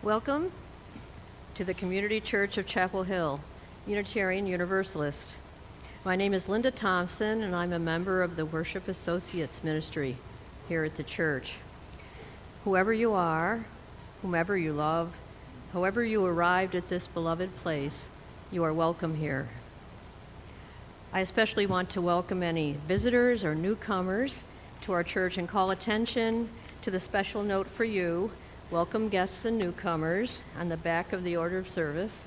Welcome to the Community Church of Chapel Hill, Unitarian Universalist. My name is Linda Thompson, and I'm a member of the Worship Associates Ministry here at the church. Whoever you are, whomever you love, however you arrived at this beloved place, you are welcome here. I especially want to welcome any visitors or newcomers to our church and call attention to the special note for you, welcome guests and newcomers, on the back of the order of service.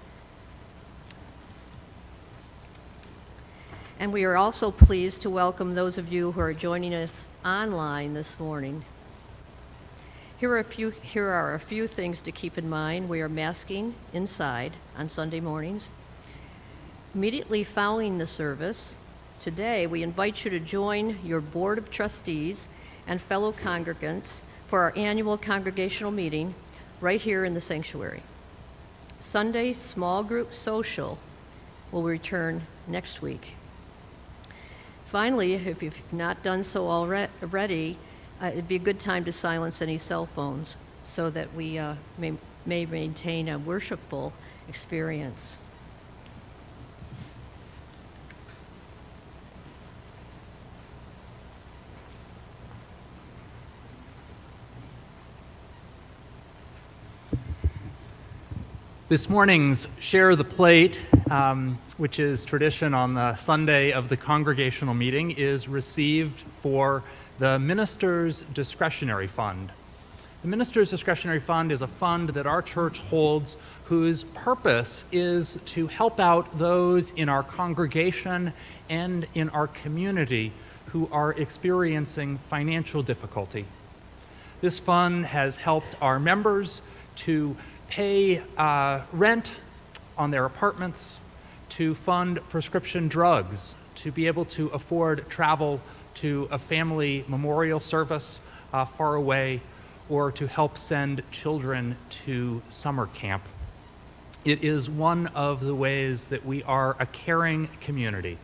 And we are also pleased to welcome those of you who are joining us online this morning. Here are a few things to keep in mind. We are masking inside on Sunday mornings. Immediately following the service, today we invite you to join your Board of Trustees and fellow congregants for our annual congregational meeting right here in the sanctuary. Sunday small group social will return next week. Finally, if you've not done so already, it'd be a good time to silence any cell phones so that we may maintain a worshipful experience. This morning's Share the Plate, which is tradition on the Sunday of the congregational meeting, is received for the Minister's Discretionary Fund. The Minister's Discretionary Fund is a fund that our church holds whose purpose is to help out those in our congregation and in our community who are experiencing financial difficulty. This fund has helped our members to pay rent on their apartments, to fund prescription drugs, to be able to afford travel to a family memorial service far away, or to help send children to summer camp. It is one of the ways that we are a caring community,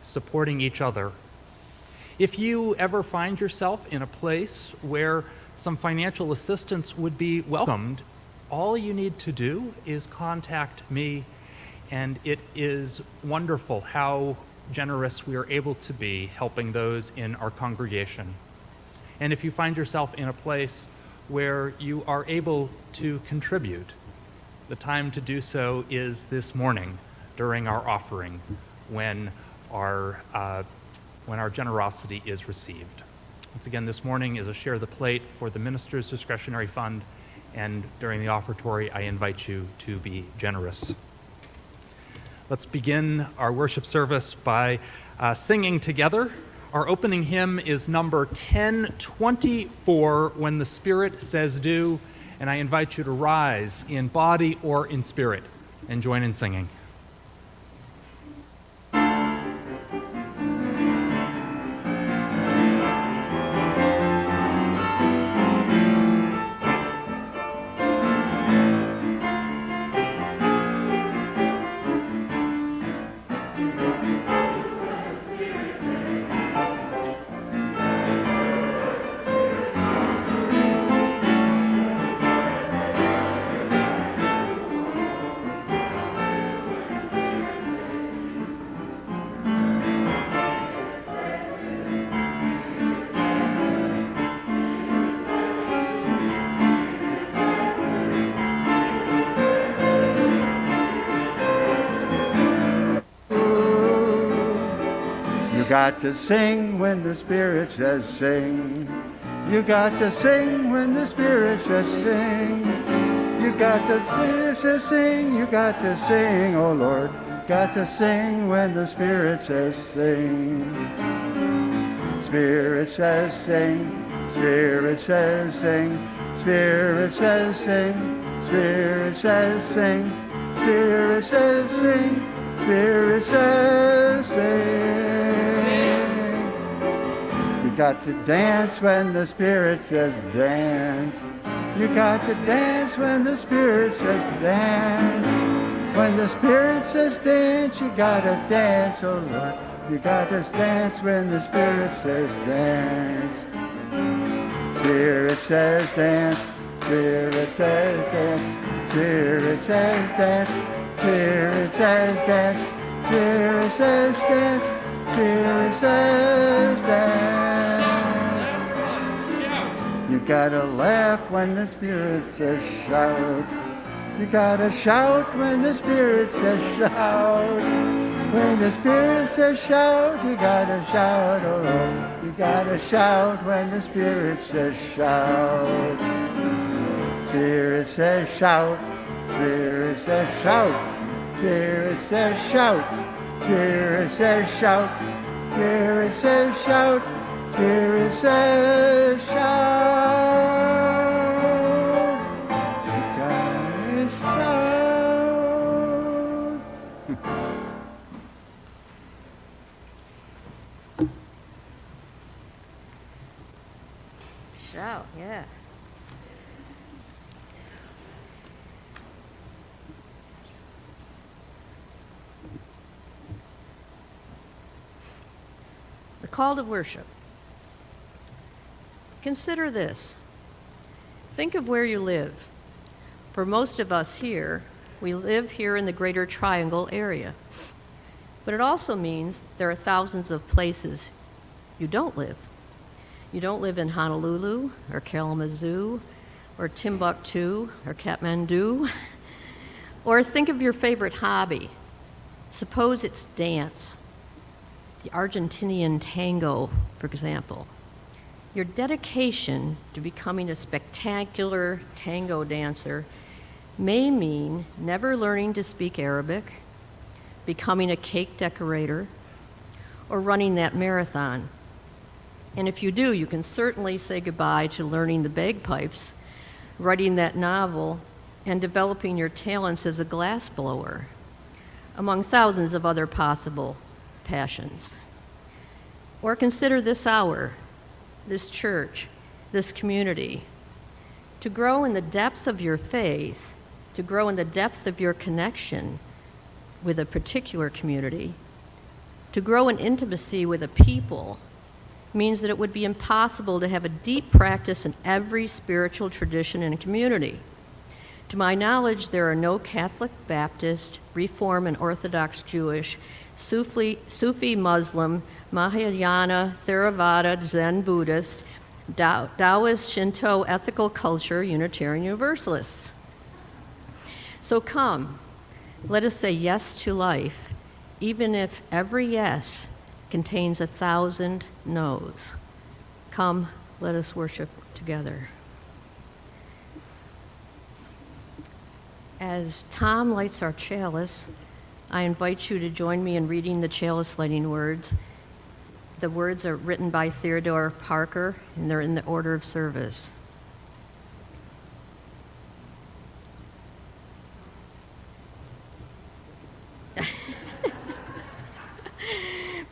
supporting each other. If you ever find yourself in a place where some financial assistance would be welcomed, all you need to do is contact me, and it is wonderful how generous we are able to be helping those in our congregation. And if you find yourself in a place where you are able to contribute, the time to do so is this morning during our offering when our generosity is received. Once again, this morning is a Share the Plate for the Minister's Discretionary Fund, and during the offertory, I invite you to be generous. Let's begin our worship service by singing together. Our opening hymn is number 1024, When the Spirit Says Do, and I invite you to rise in body or in spirit and join in singing. Got to sing when the Spirit says sing. You got to sing when the Spirit says sing. You got to sing, you got to sing, oh Lord. Got to sing when the Spirit says sing. Spirit says sing, Spirit says sing, Spirit says sing, Spirit says sing, Spirit says sing, Spirit says sing. You got to dance when the Spirit says dance. You got to dance when the Spirit says dance. When the Spirit says dance, you gotta dance, oh Lord. You gotta dance when the Spirit says dance. Spirit says dance, Spirit says dance, Spirit says dance, Spirit says dance, Spirit says dance, Spirit says dance. You gotta laugh when the Spirit says shout. You gotta shout when the Spirit says shout. When the Spirit says shout, you gotta shout. Oh, you gotta shout when the Spirit says shout. Spirit says shout. Spirit says shout. Spirit says shout. Spirit says shout. Spirit says shout. Spirit says shout. You gotta shout. Shout, yeah. The call to worship. Consider this. Think of where you live. For most of us here, we live here in the Greater Triangle area. But it also means there are thousands of places you don't live. You don't live in Honolulu or Kalamazoo or Timbuktu or Kathmandu. Or think of your favorite hobby. Suppose it's dance, the Argentinian tango, for example. Your dedication to becoming a spectacular tango dancer may mean never learning to speak Arabic, becoming a cake decorator, or running that marathon. And if you do, you can certainly say goodbye to learning the bagpipes, writing that novel, and developing your talents as a glassblower, among thousands of other possible passions. Or consider this hour, this church, this community. To grow in the depth of your faith, to grow in the depth of your connection with a particular community, to grow in intimacy with a people, means that it would be impossible to have a deep practice in every spiritual tradition in a community. To my knowledge, there are no Catholic, Baptist, Reform and Orthodox Jewish, Sufi Muslim, Mahayana, Theravada, Zen Buddhist, Taoist, Shinto, ethical culture, Unitarian Universalists. So come, let us say yes to life, even if every yes contains 1,000 no's. Come, let us worship together. As Thom lights our chalice, I invite you to join me in reading the chalice lighting words. The words are written by Theodore Parker, and they're in the order of service.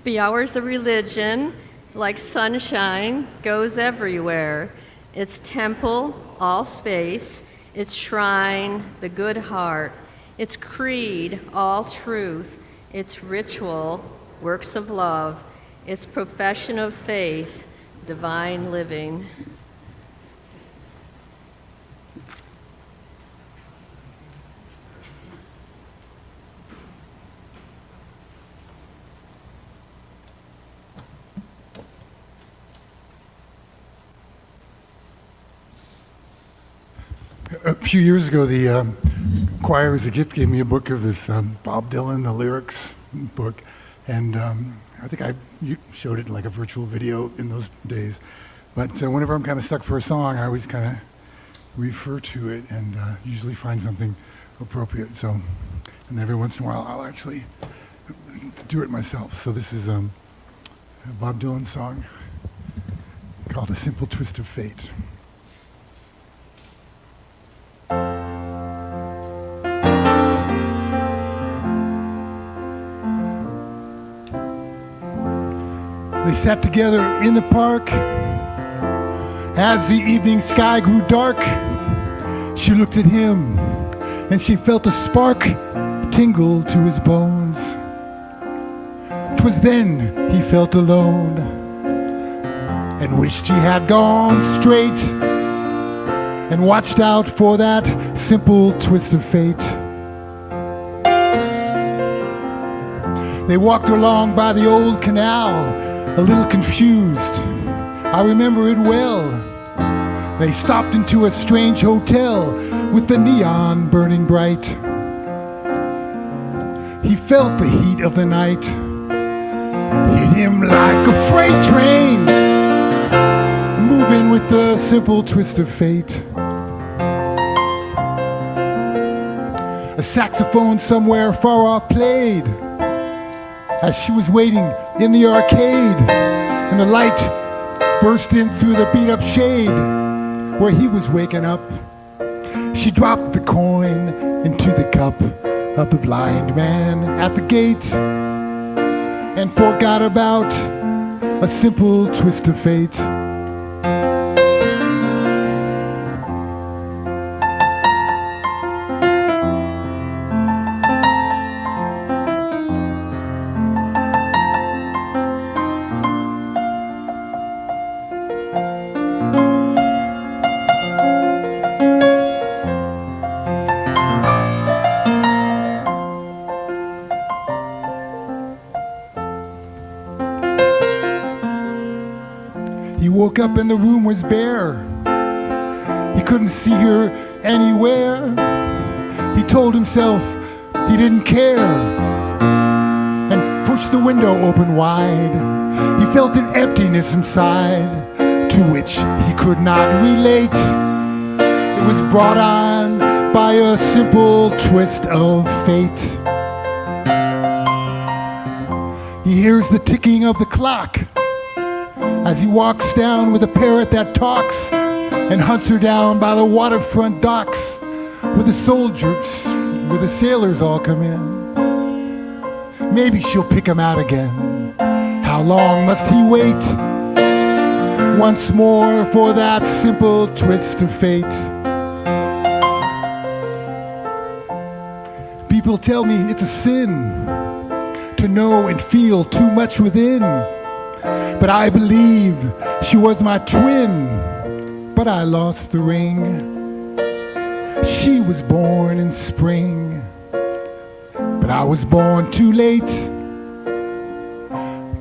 Be ours a religion, like sunshine, goes everywhere. Its temple, all space, its shrine, the good heart, its creed, all truth, its ritual, works of love, its profession of faith, divine living. A few years ago, the choir as a gift gave me a book of this Bob Dylan, the lyrics book, and I think you showed it in like a virtual video in those days. But whenever I'm kind of stuck for a song, I always kind of refer to it and usually find something appropriate. So, and every once in a while, I'll actually do it myself. So this is a Bob Dylan song called "A Simple Twist of Fate." They sat together in the park. As the evening sky grew dark, she looked at him and she felt a spark tingle to his bones. 'Twas then he felt alone and wished he had gone straight and watched out for that simple twist of fate. They walked along by the old canal, a little confused. I remember it well. They stopped into a strange hotel with the neon burning bright. He felt the heat of the night hit him like a freight train, moving with the simple twist of fate. A saxophone somewhere far off played as she was waiting in the arcade, and the light burst in through the beat-up shade where he was waking up. She dropped the coin into the cup of the blind man at the gate and forgot about a simple twist of fate. He woke up and the room was bare. He couldn't see her anywhere. He told himself he didn't care and pushed the window open wide. He felt an emptiness inside to which he could not relate. It was brought on by a simple twist of fate. He hears the ticking of the clock as he walks down with a parrot that talks and hunts her down by the waterfront docks where the soldiers, where the sailors all come in. Maybe she'll pick him out again. How long must he wait once more for that simple twist of fate? People tell me it's a sin to know and feel too much within. But I believe she was my twin, but I lost the ring. She was born in spring, but I was born too late.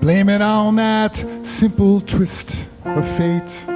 Blame it on that simple twist of fate.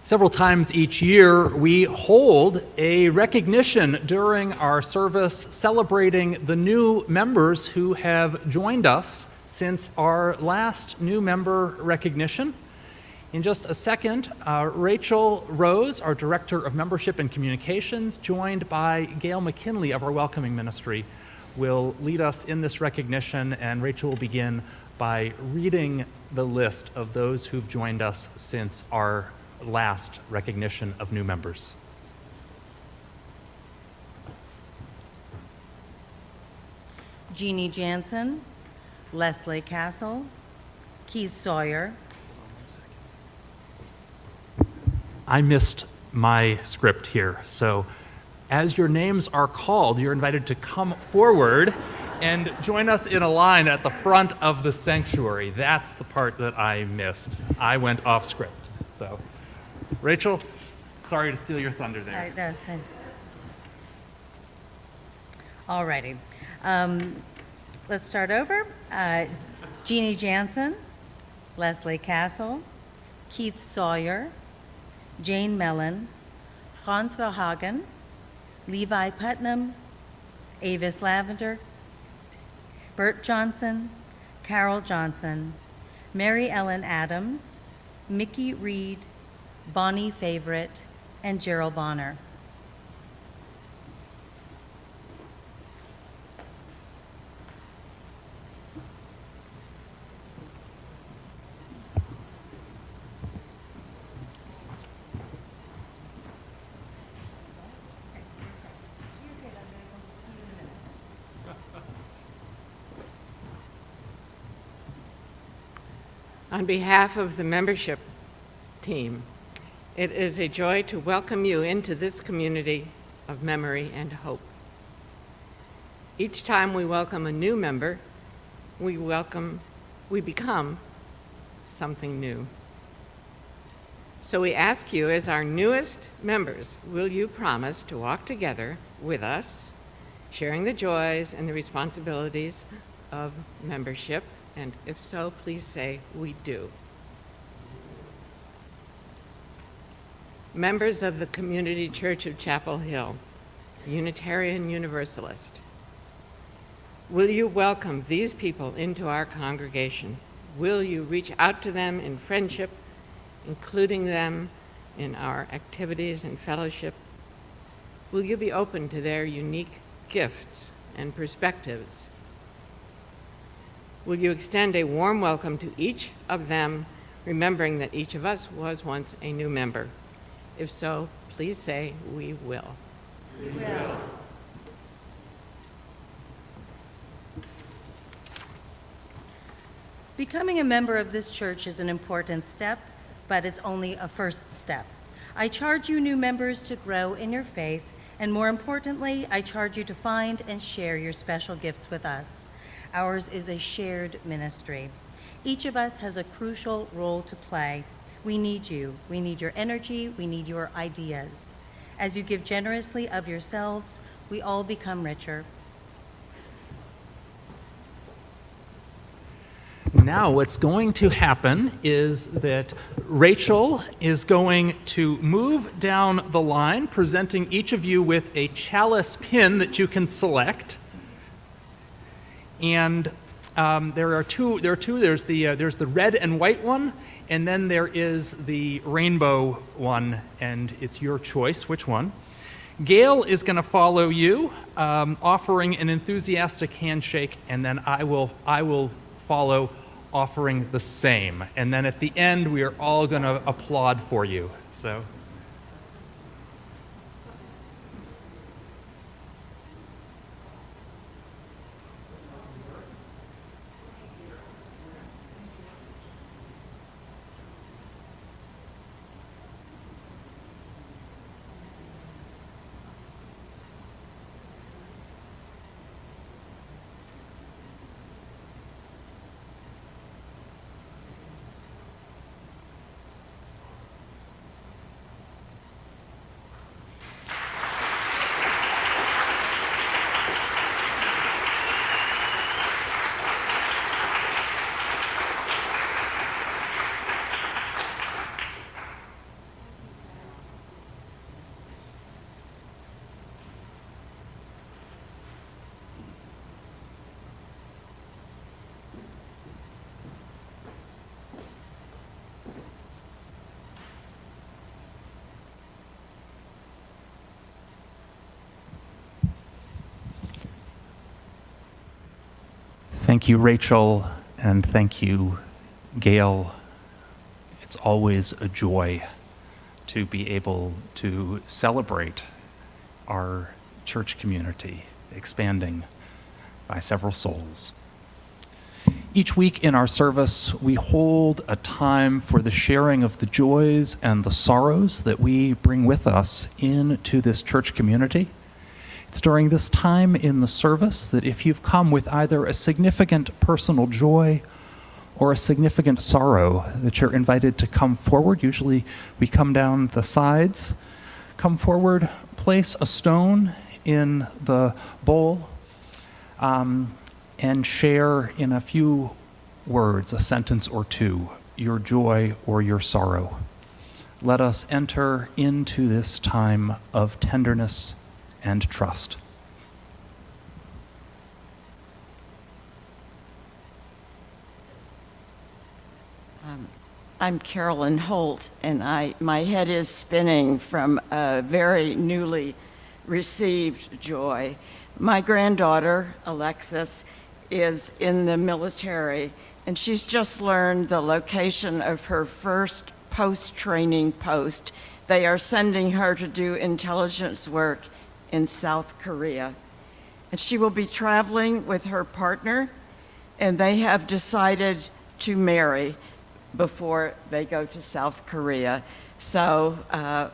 Several times each year, we hold a recognition during our service celebrating the new members who have joined us since our last new member recognition. In just a second, Rachel Rose, our Director of Membership and Communications, joined by Gail McKinley of our Welcoming Ministry, will lead us in this recognition, and Rachel will begin by reading the list of those who've joined us since our last recognition of new members. Jeannie Jansen, Leslie Castle, Keith Sawyer. I missed my script here, so as your names are called, you're invited to come forward and join us in a line at the front of the sanctuary. That's the part that I missed. I went off script. So, Rachel, sorry to steal your thunder there. That's it. All righty. Let's start over. Jeannie Jansen, Leslie Castle, Keith Sawyer, Jane Mellon, Franz Verhagen, Levi Putnam, Avis Lavender, Bert Johnson, Carol Johnson, Mary Ellen Adams, Mickey Reed, Bonnie Favorite, and Gerald Bonner. On behalf of the membership team, it is a joy to welcome you into this community of memory and hope. Each time we welcome a new member, we become something new. So we ask you, as our newest members, will you promise to walk together with us, sharing the joys and the responsibilities of membership? And if so, please say, we do. Members of the Community Church of Chapel Hill, Unitarian Universalist, will you welcome these people into our congregation? Will you reach out to them in friendship, including them in our activities and fellowship? Will you be open to their unique gifts and perspectives? Will you extend a warm welcome to each of them, remembering that each of us was once a new member? If so, please say, we will. We will. Becoming a member of this church is an important step, but it's only a first step. I charge you new members to grow in your faith, and more importantly, I charge you to find and share your special gifts with us. Ours is a shared ministry. Each of us has a crucial role to play. We need you. We need your energy. We need your ideas. As you give generously of yourselves, we all become richer. Now what's going to happen is that Rachel is going to move down the line, presenting each of you with a chalice pin that you can select. And there are two. There's the red and white one, and then there is the rainbow one, and it's your choice which one. Gail is going to follow you, offering an enthusiastic handshake, and then I will follow, offering the same. And then at the end, we are all going to applaud for you. So. Thank you, Rachel, and thank you, Gail. It's always a joy to be able to celebrate our church community expanding by several souls. Each week in our service, we hold a time for the sharing of the joys and the sorrows that we bring with us into this church community. It's during this time in the service that if you've come with either a significant personal joy or a significant sorrow, that you're invited to come forward. Usually we come down the sides. Come forward, place a stone in the bowl, and share in a few words, a sentence or two, your joy or your sorrow. Let us enter into this time of tenderness and trust. I'm Carolyn Holt, and my head is spinning from a very newly received joy. My granddaughter, Alexis, is in the military, and she's just learned the location of her first post-training post. They are sending her to do intelligence work in South Korea. And she will be traveling with her partner, and they have decided to marry. before they go to South Korea. So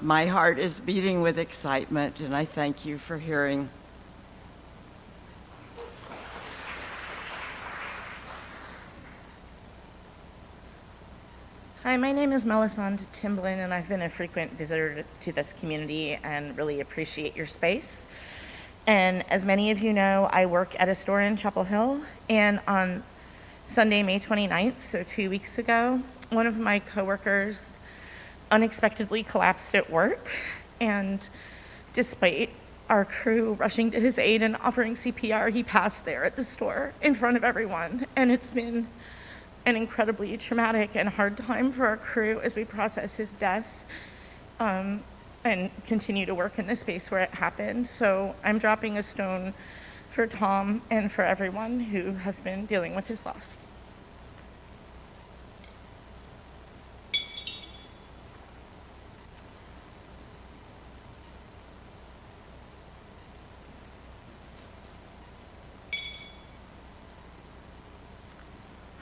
my heart is beating with excitement, and I thank you for hearing. Hi, my name is Melisande Timblin, and I've been a frequent visitor to this community and really appreciate your space. And as many of you know, I work at a store in Chapel Hill, and on Sunday, May 29th, so 2 weeks ago, one of my coworkers unexpectedly collapsed at work, and despite our crew rushing to his aid and offering CPR, he passed there at the store in front of everyone, and it's been an incredibly traumatic and hard time for our crew as we process his death and continue to work in the space where it happened. So I'm dropping a stone for Thom and for everyone who has been dealing with his loss.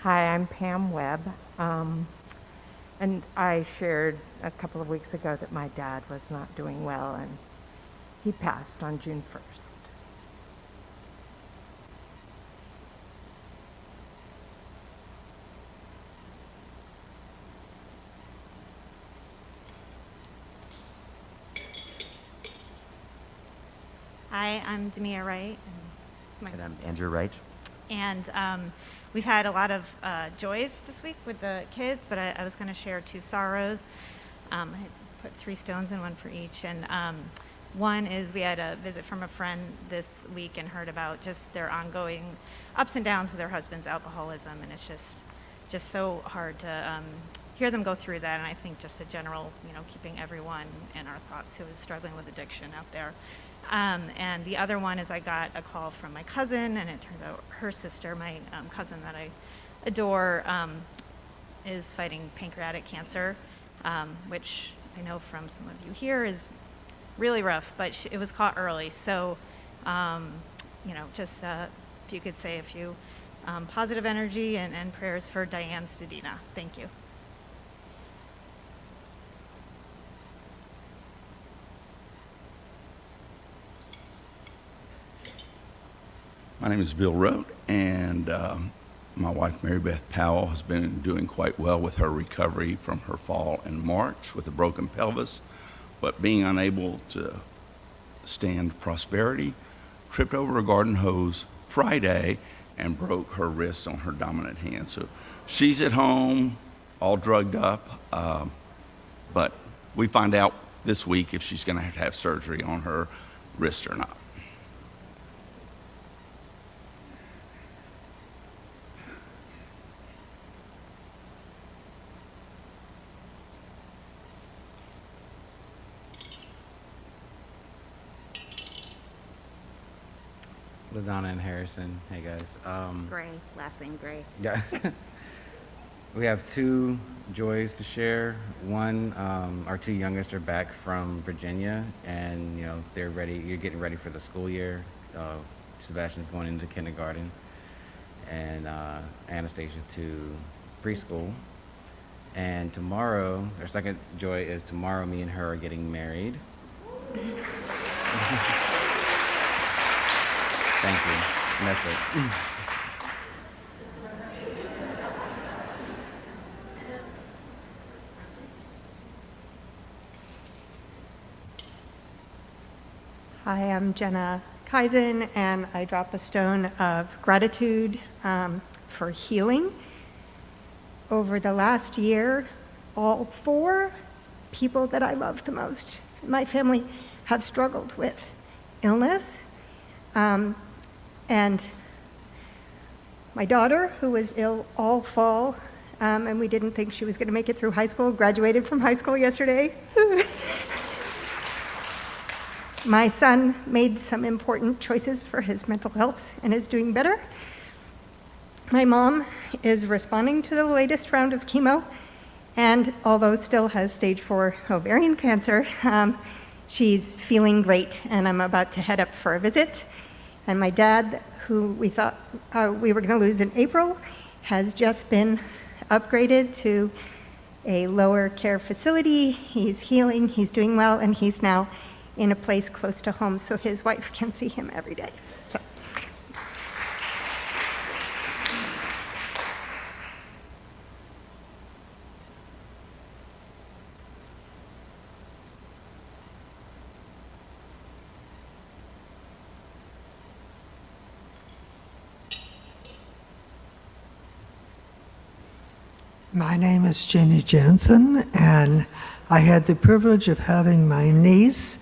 Hi, I'm Pam Webb, and I shared a couple of weeks ago that my dad was not doing well, and he passed on June 1st. Hi, I'm Demia Wright. And I'm Andrew Wright. And we've had a lot of joys this week with the kids, but I was going to share two sorrows. I put 3 stones in, one for each. And one is we had a visit from a friend this week and heard about just their ongoing ups and downs with their husband's alcoholism. And it's just so hard to hear them go through that. And I think just a general, keeping everyone in our thoughts who is struggling with addiction out there. And the other one is I got a call from my cousin, and it turns out her sister, my cousin that I adore, is fighting pancreatic cancer, which I know from some of you here is really rough, but it was caught early. So, just if you could say a few positive energy and prayers for Diane Stadina. Thank you. My name is Bill Rote, and my wife Mary Beth Powell has been doing quite well with her recovery from her fall in March with a broken pelvis, but being unable to stand prosperity, tripped over a garden hose Friday and broke her wrist on her dominant hand. So she's at home, all drugged up, but we find out this week if she's going to have surgery on her wrist or not. LaDonna and Harrison. Hey guys. Gray, last name Gray. Yeah. We have 2 joys to share. One, our 2 youngest are back from Virginia, and they're ready. You're getting ready for the school year. Sebastian's going into kindergarten, and Anastasia to preschool. And tomorrow, our second joy is tomorrow. Me and her are getting married. Thank you. And that's it. Hi, I'm Jenna Kaizen, and I drop a stone of gratitude for healing. Over the last year, all 4 people that I love the most in my family have struggled with illness. And my daughter, who was ill all fall, and we didn't think she was going to make it through high school, graduated from high school yesterday. My son made some important choices for his mental health and is doing better. My mom is responding to the latest round of chemo, and although still has stage 4 ovarian cancer, she's feeling great, and I'm about to head up for a visit. And my dad, who we thought we were going to lose in April, has just been upgraded to a lower care facility. He's healing, he's doing well, and he's now in a place close to home so his wife can see him every day. So. My name is Jenny Jensen, and I had the privilege of having my niece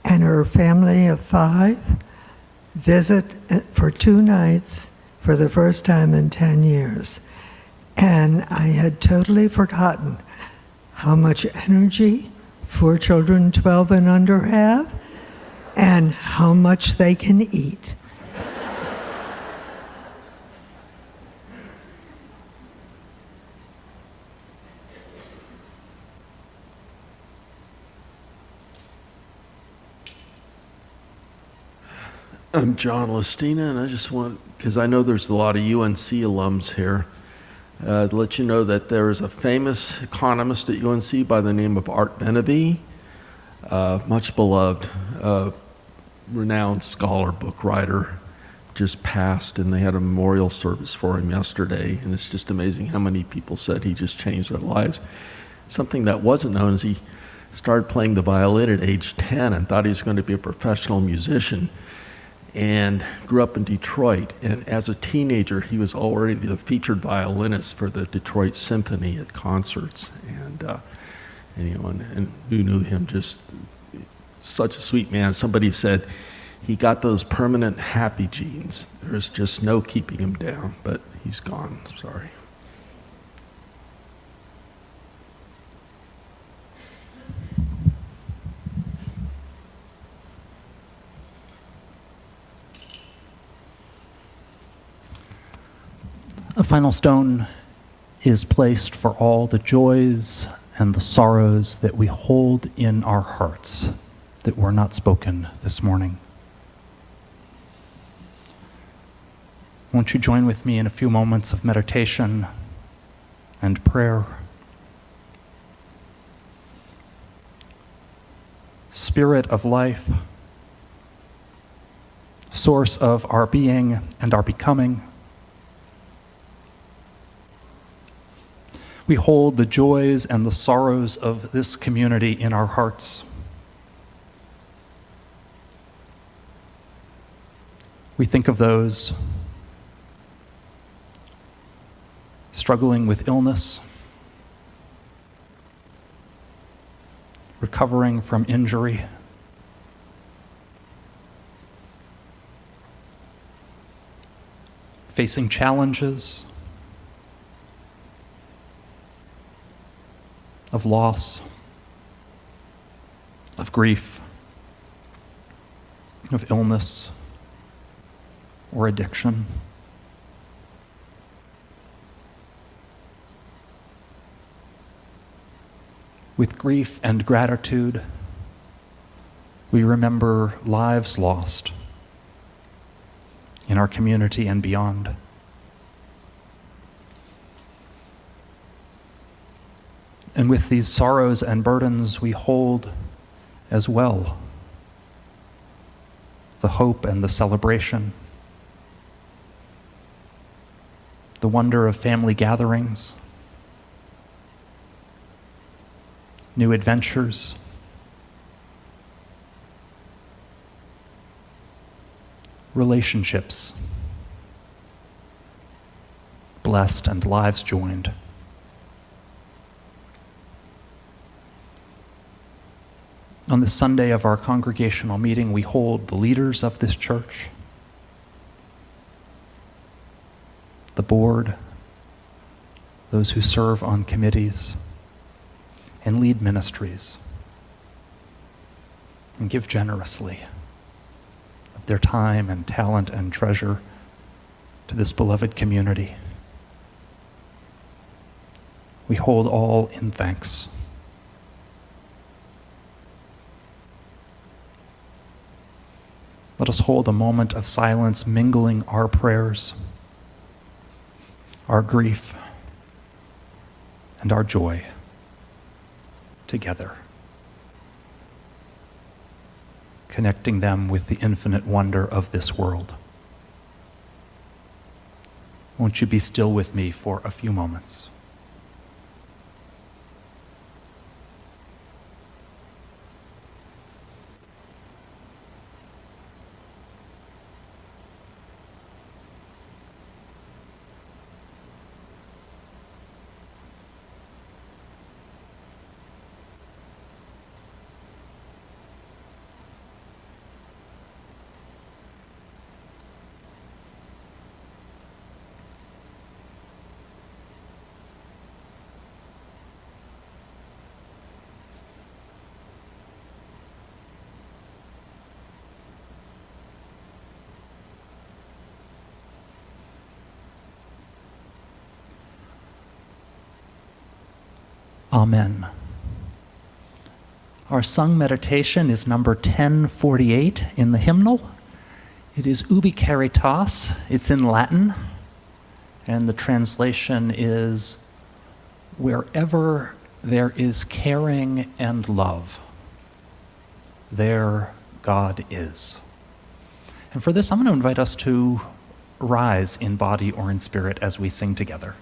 and her family of 5 visit for 2 nights for the first time in 10 years. And I had totally forgotten how much energy 4 children 12 and under have and how much they can eat. I'm John Listina, and I just want, because I know there's a lot of UNC alums here, to let you know that there is a famous economist at UNC by the name of Art Beneby, much beloved, renowned scholar, book writer, just passed, and they had a memorial service for him yesterday, and it's just amazing how many people said he just changed their lives. Something that wasn't known is he started playing the violin at age 10 and thought he was going to be a professional musician, and grew up in Detroit. And as a teenager, he was already the featured violinist for the Detroit Symphony at concerts. And anyone who knew him, just such a sweet man. Somebody said he got those permanent happy genes. There's just no keeping him down, but he's gone. Sorry. A final stone is placed for all the joys and the sorrows that we hold in our hearts that were not spoken this morning. Won't you join with me in a few moments of meditation and prayer? Spirit of life, source of our being and our becoming, we hold the joys and the sorrows of this community in our hearts. We think of those struggling with illness, recovering from injury, facing challenges of loss, of grief, of illness or addiction. With grief and gratitude, we remember lives lost in our community and beyond. And with these sorrows and burdens, we hold as well the hope and the celebration, the wonder of family gatherings, new adventures, relationships blessed and lives joined. On the Sunday of our congregational meeting, we hold the leaders of this church, the board, those who serve on committees and lead ministries, and give generously of their time and talent and treasure to this beloved community. We hold all in thanks. Let us hold a moment of silence, mingling our prayers, our grief, and our joy together, connecting them with the infinite wonder of this world. Won't you be still with me for a few moments? Amen. Our sung meditation is number 1048 in the hymnal. It is Ubi Caritas. It's in Latin, and the translation is, wherever there is caring and love, there God is. And for this, I'm going to invite us to rise in body or in spirit as we sing together.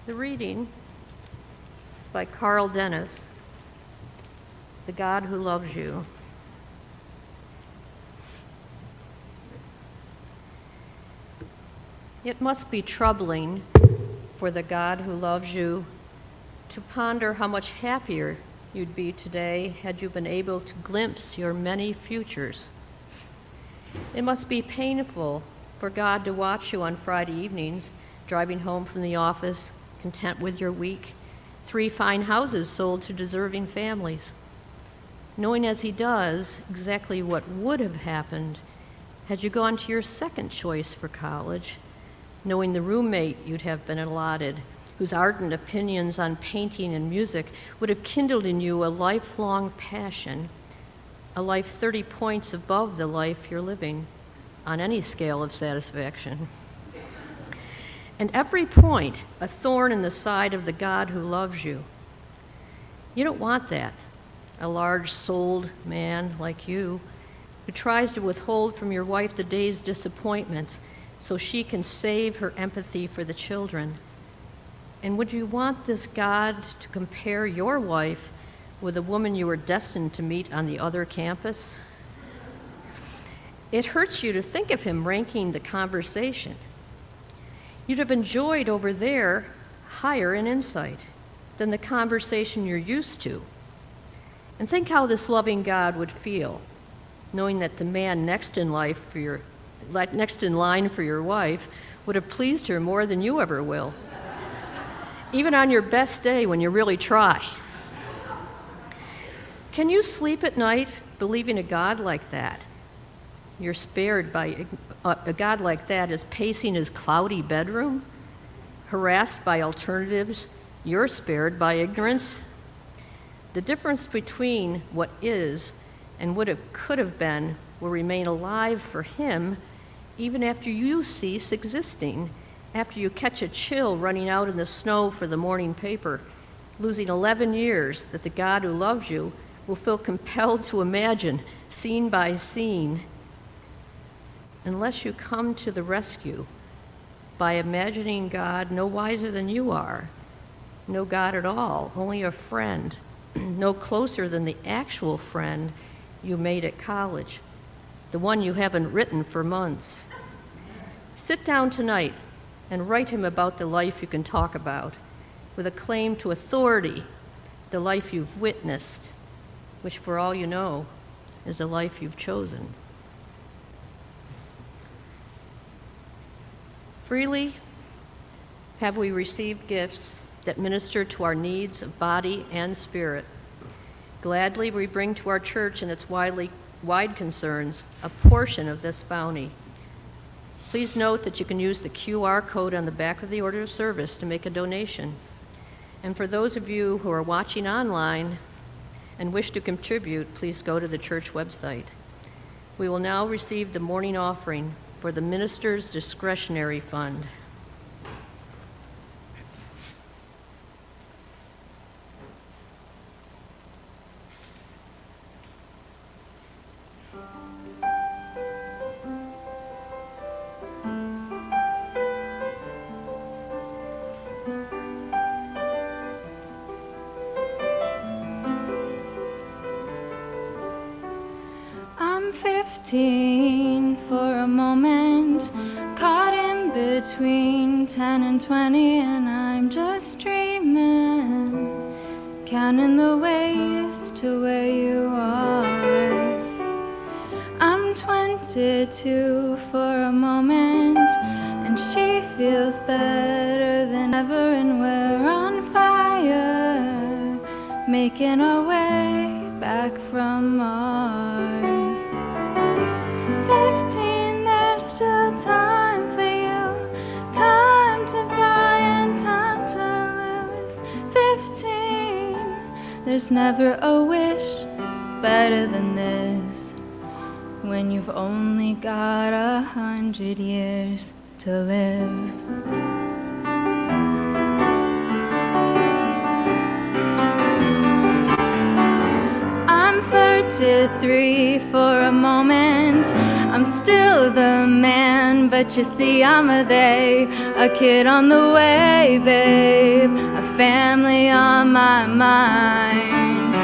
The reading is by Carl Dennis, The God Who Loves You. It must be troubling for the God who loves you to ponder how much happier you'd be today had you been able to glimpse your many futures. It must be painful for God to watch you on Friday evenings, driving home from the office, content with your week, 3 fine houses sold to deserving families, knowing as he does exactly what would have happened had you gone to your second choice for college, knowing the roommate you'd have been allotted, whose ardent opinions on painting and music would have kindled in you a lifelong passion, a life 30 points above the life you're living on any scale of satisfaction. And every point a thorn in the side of the God who loves you. You don't want that. A large-souled man like you who tries to withhold from your wife the day's disappointments so she can save her empathy for the children. And would you want this God to compare your wife with a woman you were destined to meet on the other campus? It hurts you to think of him ranking the conversation. You'd have enjoyed over there higher in insight than the conversation you're used to. And think how this loving God would feel, knowing that the man next in line for your wife would have pleased her more than you ever will, even on your best day when you really try. Can you sleep at night believing a God like that? You're spared by a God like that is pacing his cloudy bedroom, harassed by alternatives. You're spared by ignorance. The difference between what is and what it could have been will remain alive for him even after you cease existing, after you catch a chill running out in the snow for the morning paper, losing 11 years that the God who loves you will feel compelled to imagine scene by scene, unless you come to the rescue by imagining God no wiser than you are, no God at all, only a friend, no closer than the actual friend you made at college, the one you haven't written for months. Sit down tonight and write him about the life you can talk about, with a claim to authority, the life you've witnessed, which for all you know is a life you've chosen. Freely have we received gifts that minister to our needs of body and spirit. Gladly we bring to our church and its wide concerns a portion of this bounty. Please note that you can use the QR code on the back of the order of service to make a donation. And for those of you who are watching online and wish to contribute, please go to the church website. We will now receive the morning offering for the minister's discretionary fund. I'm 15 for a moment, caught in between 10 and 20, and I'm just dreaming, counting the ways to where you are. I'm 22 for a moment, and she feels better than ever, and we're on fire, making our way back from Mars. 15, there's still time for you, time to buy and time to lose. 15, there's never a wish better than this, when you've only got 100 years to live. I'm 33 for a moment, I'm still the man, but you see I'm a they, a kid on the way, babe, a family on my mind.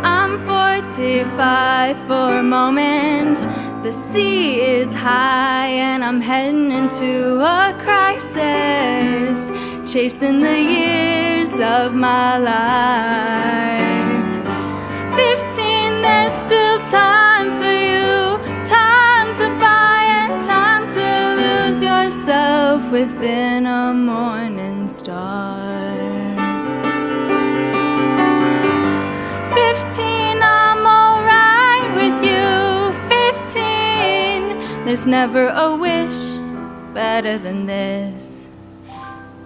I'm 45 for a moment, the sea is high and I'm heading into a crisis, chasing the years of my life. 15, there's still time for you, time to buy and time to lose yourself within a morning star. 15, I'm alright with you. 15, there's never a wish better than this,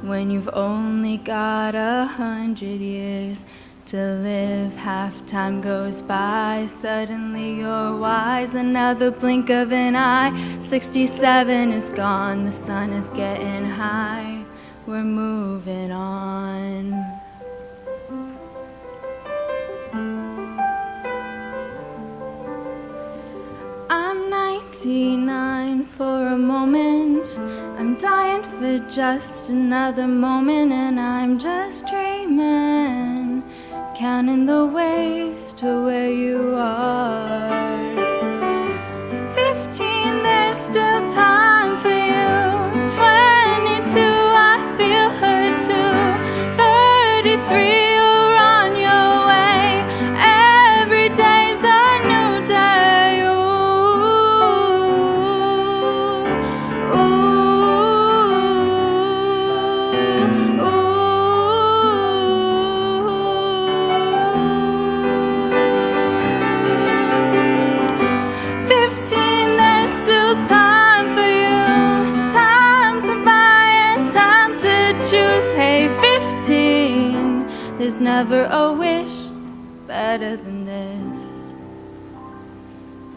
when you've only got 100 years to live. Half time goes by, suddenly you're wise, another blink of an eye, 67 is gone, the sun is getting high, we're moving on. 59 for a moment. I'm dying for just another moment, and I'm just dreaming, counting the ways to where you are. 15, there's still time for you. 22, I feel hurt too. 33, you're on your way. Every day's a new day. Time for you, time to buy and time to choose. Hey, 15, there's never a wish better than this.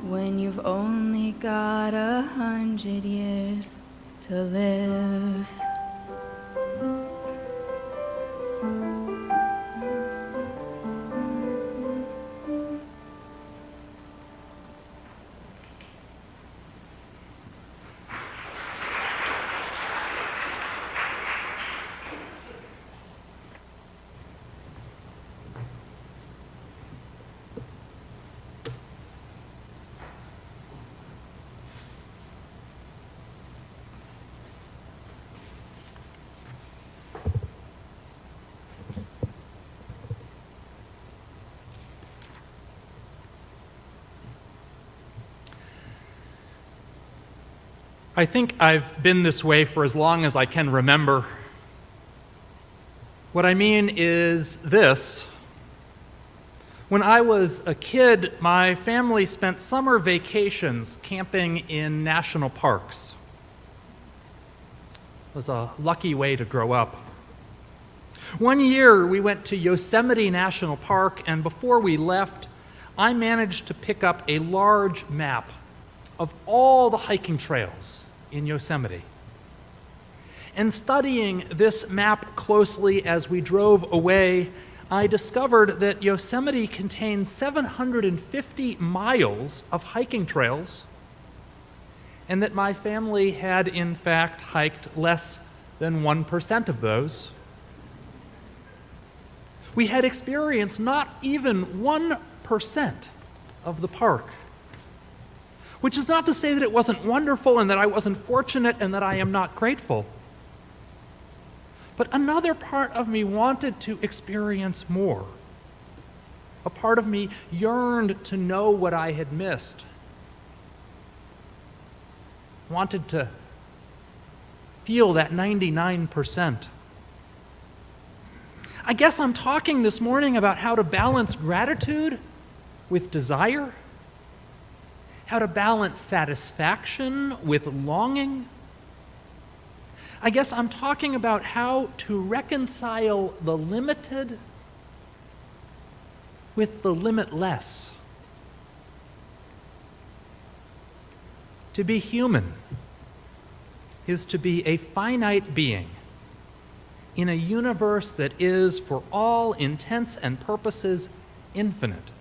When you've only got 100 years to live. I think I've been this way for as long as I can remember. What I mean is this. When I was a kid, my family spent summer vacations camping in national parks. It was a lucky way to grow up. One year, we went to Yosemite National Park, and before we left, I managed to pick up a large map of all the hiking trails in Yosemite. And studying this map closely as we drove away, I discovered that Yosemite contains 750 miles of hiking trails, and that my family had in fact hiked less than 1% of those. We had experienced not even 1% of the park. Which is not to say that it wasn't wonderful and that I wasn't fortunate and that I am not grateful. But another part of me wanted to experience more. A part of me yearned to know what I had missed. Wanted to feel that 99%. I guess I'm talking this morning about how to balance gratitude with desire. How to balance satisfaction with longing. I guess I'm talking about how to reconcile the limited with the limitless. To be human is to be a finite being in a universe that is, for all intents and purposes, infinite.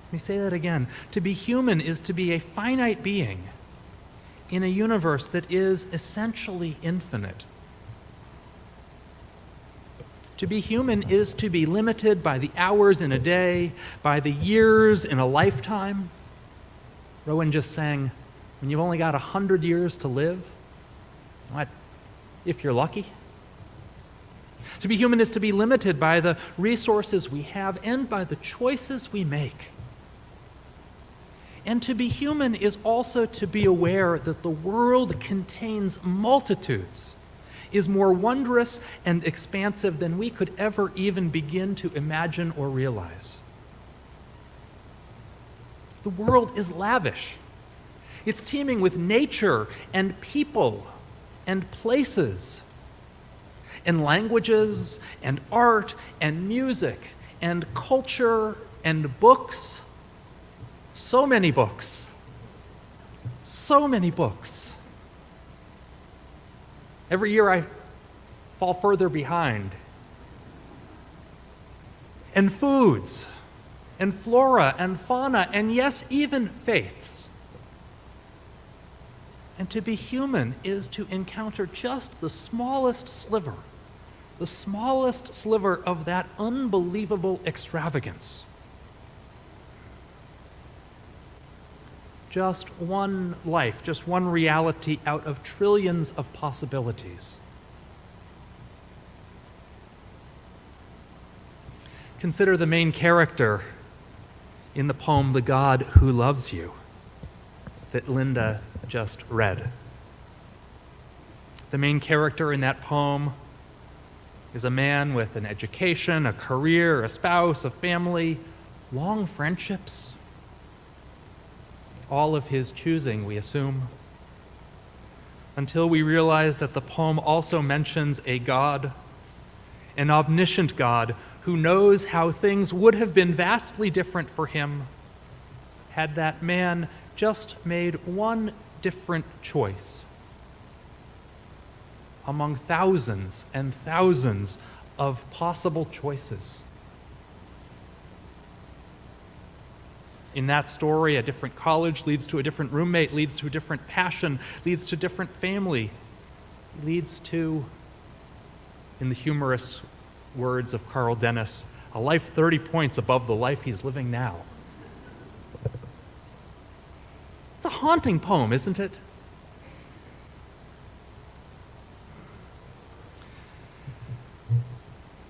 Let me say that again. To be human is to be a finite being in a universe that is essentially infinite. To be human is to be limited by the hours in a day, by the years in a lifetime. Rowan just sang, when you've only got 100 years to live, what, if you're lucky? To be human is to be limited by the resources we have and by the choices we make. And to be human is also to be aware that the world contains multitudes, is more wondrous and expansive than we could ever even begin to imagine or realize. The world is lavish. It's teeming with nature and people and places and languages and art and music and culture and books. So many books. So many books. Every year I fall further behind. And foods, and flora, and fauna, and yes, even faiths. And to be human is to encounter just the smallest sliver of that unbelievable extravagance. Just one life, just one reality out of trillions of possibilities. Consider the main character in the poem, The God Who Loves You, that Linda just read. The main character in that poem is a man with an education, a career, a spouse, a family, long friendships, all of his choosing, we assume, until we realize that the poem also mentions a God, an omniscient God, who knows how things would have been vastly different for him had that man just made one different choice among thousands and thousands of possible choices. In that story, a different college leads to a different roommate, leads to a different passion, leads to a different family, leads to, in the humorous words of Carl Dennis, a life 30 points above the life he's living now. It's a haunting poem, isn't it?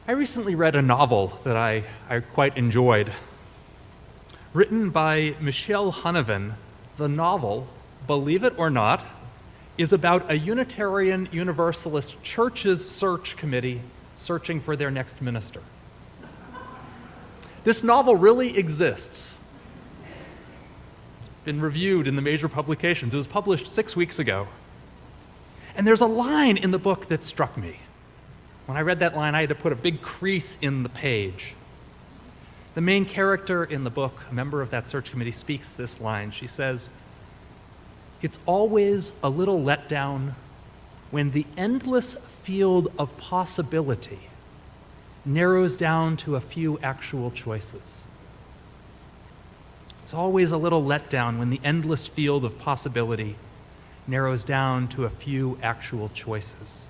I recently read a novel that I quite enjoyed. Written by Michelle Hunovan, the novel, believe it or not, is about a Unitarian Universalist church's search committee searching for their next minister. This novel really exists. It's been reviewed in the major publications. It was published 6 weeks ago. And there's a line in the book that struck me. When I read that line, I had to put a big crease in the page. The main character in the book, a member of that search committee, speaks this line. She says, "It's always a little letdown when the endless field of possibility narrows down to a few actual choices." It's always a little letdown when the endless field of possibility narrows down to a few actual choices.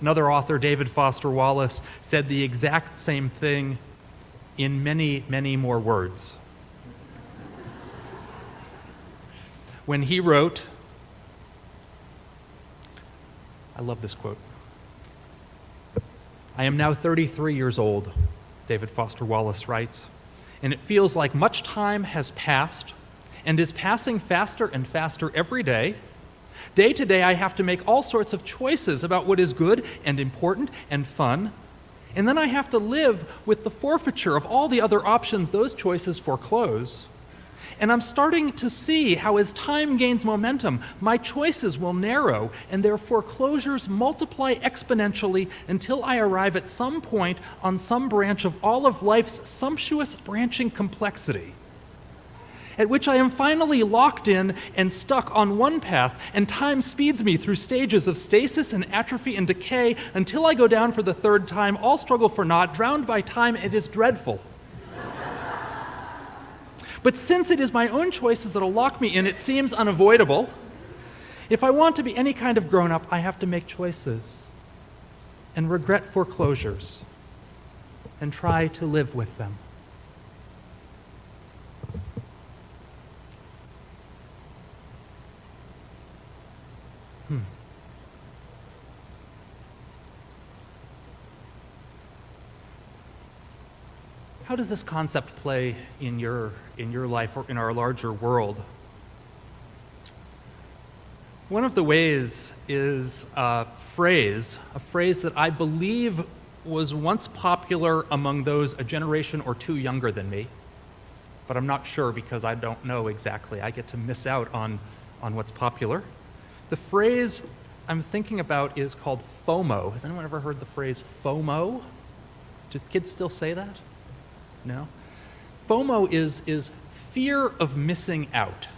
Another author, David Foster Wallace, said the exact same thing in many, many more words. When he wrote, I love this quote, "I am now 33 years old," David Foster Wallace writes, "and it feels like much time has passed and is passing faster and faster every day. Day to day, I have to make all sorts of choices about what is good and important and fun, and then I have to live with the forfeiture of all the other options those choices foreclose. And I'm starting to see how as time gains momentum, my choices will narrow and their foreclosures multiply exponentially until I arrive at some point on some branch of all of life's sumptuous branching complexity, at which I am finally locked in and stuck on one path, and time speeds me through stages of stasis and atrophy and decay until I go down for the third time, all struggle for naught, drowned by time. It is dreadful. But since it is my own choices that'll lock me in, it seems unavoidable. If I want to be any kind of grown-up, I have to make choices and regret foreclosures and try to live with them." How does this concept play in your life or in our larger world? One of the ways is a phrase that I believe was once popular among those a generation or two younger than me, but I'm not sure because I don't know exactly. I get to miss out on what's popular. The phrase I'm thinking about is called FOMO. Has anyone ever heard the phrase FOMO? Do kids still say that? No? FOMO is fear of missing out.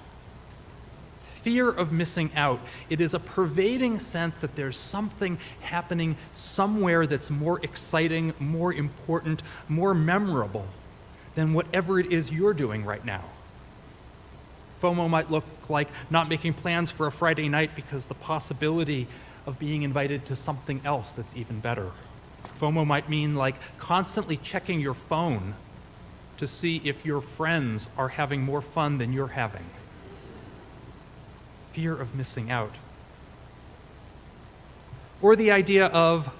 Fear of missing out. It is a pervading sense that there's something happening somewhere that's more exciting, more important, more memorable than whatever it is you're doing right now. FOMO might look like not making plans for a Friday night because the possibility of being invited to something else that's even better. FOMO might mean like constantly checking your phone to see if your friends are having more fun than you're having. Fear of missing out. Or the idea of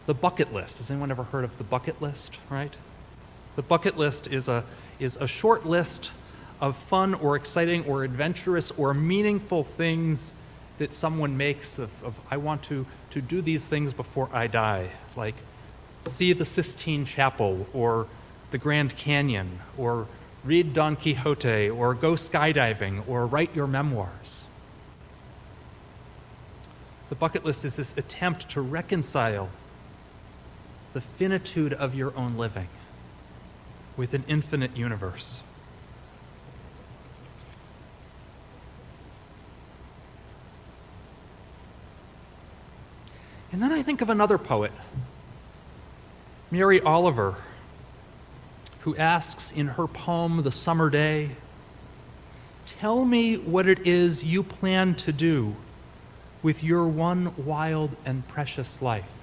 the bucket list. Has anyone ever heard of the bucket list, right? The bucket list is a short list of fun or exciting or adventurous or meaningful things that someone makes of I want to do these things before I die, like see the Sistine Chapel or the Grand Canyon or read Don Quixote or go skydiving or write your memoirs. The bucket list is this attempt to reconcile the finitude of your own living with an infinite universe. And then I think of another poet, Mary Oliver, who asks in her poem, The Summer Day, "Tell me what it is you plan to do with your one wild and precious life."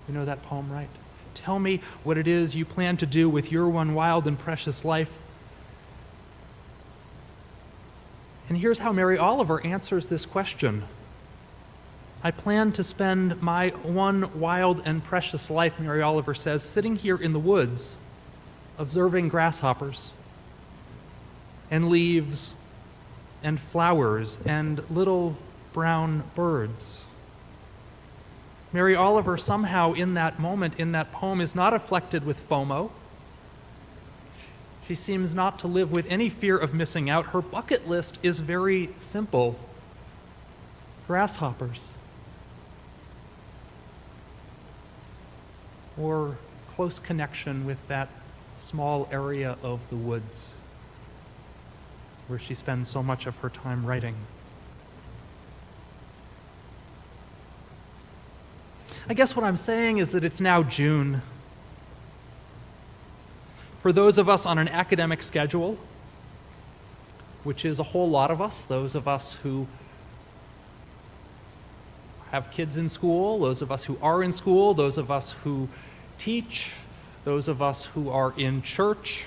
You know that poem, right? Tell me what it is you plan to do with your one wild and precious life. And here's how Mary Oliver answers this question. I plan to spend my one wild and precious life, Mary Oliver says, sitting here in the woods, observing grasshoppers and leaves and flowers and little brown birds. Mary Oliver somehow in that moment, in that poem, is not afflicted with FOMO. She seems not to live with any fear of missing out. Her bucket list is very simple. Grasshoppers. Or close connection with that small area of the woods where she spends so much of her time writing. I guess what I'm saying is that it's now June. For those of us on an academic schedule, which is a whole lot of us, those of us who have kids in school, those of us who are in school, those of us who teach, those of us who are in church,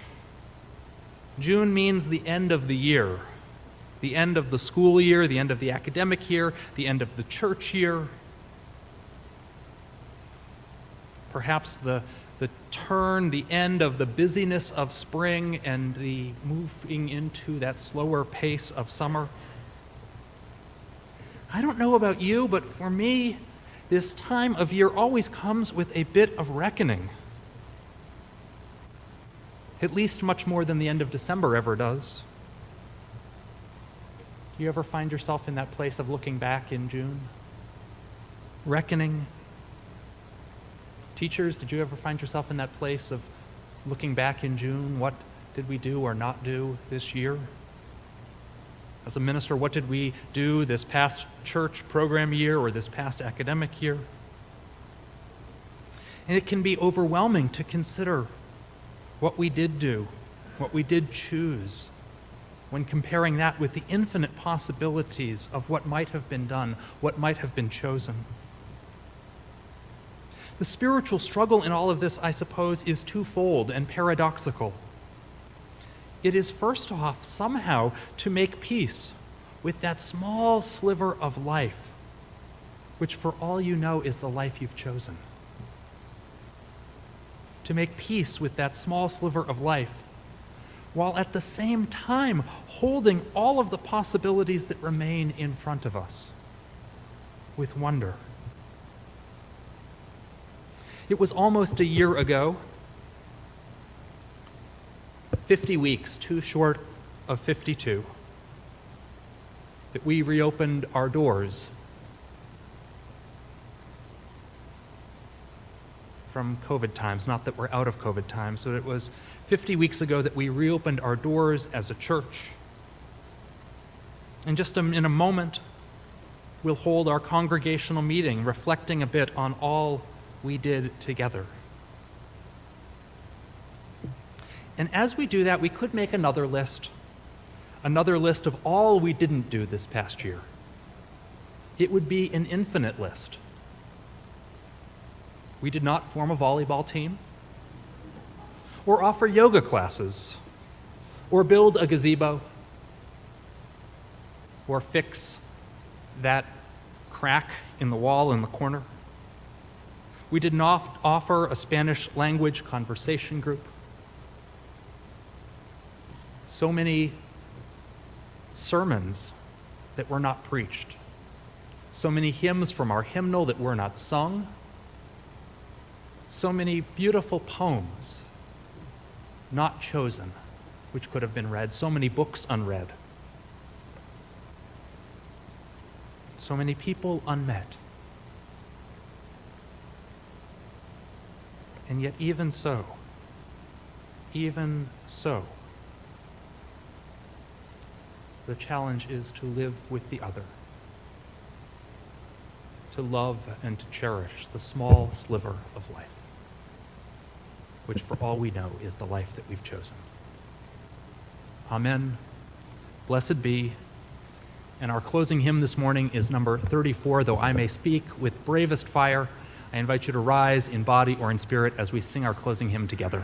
June means the end of the year, the end of the school year, the end of the academic year, the end of the church year. Perhaps the turn, the end of the busyness of spring and the moving into that slower pace of summer. I don't know about you, but for me, this time of year always comes with a bit of reckoning. At least much more than the end of December ever does. Do you ever find yourself in that place of looking back in June? Reckoning. Teachers, did you ever find yourself in that place of looking back in June? What did we do or not do this year? As a minister, what did we do this past church program year or this past academic year? And it can be overwhelming to consider what we did do, what we did choose, when comparing that with the infinite possibilities of what might have been done, what might have been chosen. The spiritual struggle in all of this, I suppose, is twofold and paradoxical. It is first off somehow to make peace with that small sliver of life, which for all you know is the life you've chosen. To make peace with that small sliver of life, while at the same time holding all of the possibilities that remain in front of us with wonder. It was almost a year ago, 50 weeks, too short of 52, that we reopened our doors from COVID times. Not that we're out of COVID times, but it was 50 weeks ago that we reopened our doors as a church. And just in a moment, we'll hold our congregational meeting, reflecting a bit on all we did together. And as we do that, we could make another list another list of all we didn't do this past year. It would be an infinite list. We did not form a volleyball team, or offer yoga classes, or build a gazebo, or fix that crack in the wall in the corner. We did not offer a Spanish language conversation group. So many sermons that were not preached. So many hymns from our hymnal that were not sung. So many beautiful poems not chosen, which could have been read. So many books unread. So many people unmet. And yet even so, the challenge is to live with the other, to love and to cherish the small sliver of life, which for all we know is the life that we've chosen. Amen. Blessed be. And our closing hymn this morning is number 34, Though I May Speak with Bravest Fire. I invite you to rise in body or in spirit as we sing our closing hymn together.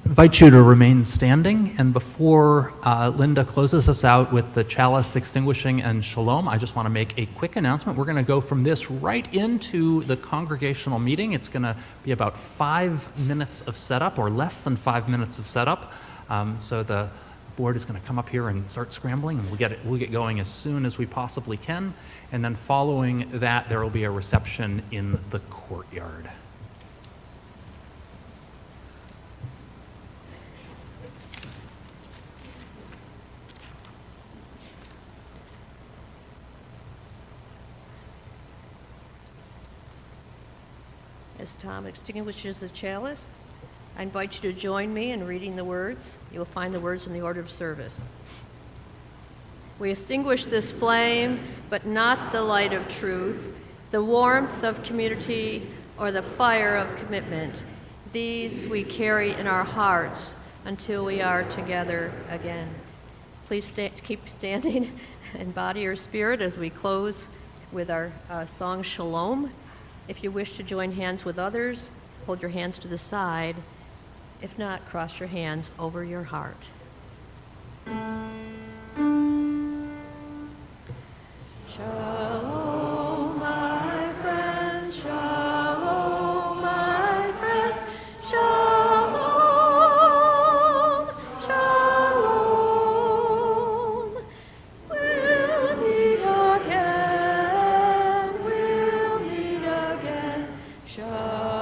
I invite you to remain standing, and before Linda closes us out with the chalice extinguishing and shalom, I just want to make a quick announcement. We're going to go from this right into the congregational meeting. It's going to be about 5 minutes of setup, or less than 5 minutes of setup. So the board is going to come up here and start scrambling, and we'll get going as soon as we possibly can. And then following that, there will be a reception in the courtyard. As Thom extinguishes the chalice, I invite you to join me in reading the words. You'll find the words in the order of service. We extinguish this flame, but not the light of truth, the warmth of community, or the fire of commitment. These we carry in our hearts until we are together again. Please keep standing in body or spirit as we close with our song Shalom. If you wish to join hands with others, hold your hands to the side. If not, cross your hands over your heart. Shalom, my friends, shalom, my friends, shalom, shalom. We'll meet again, shalom.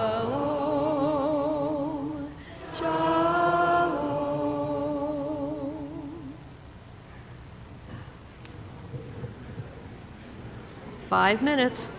5 minutes.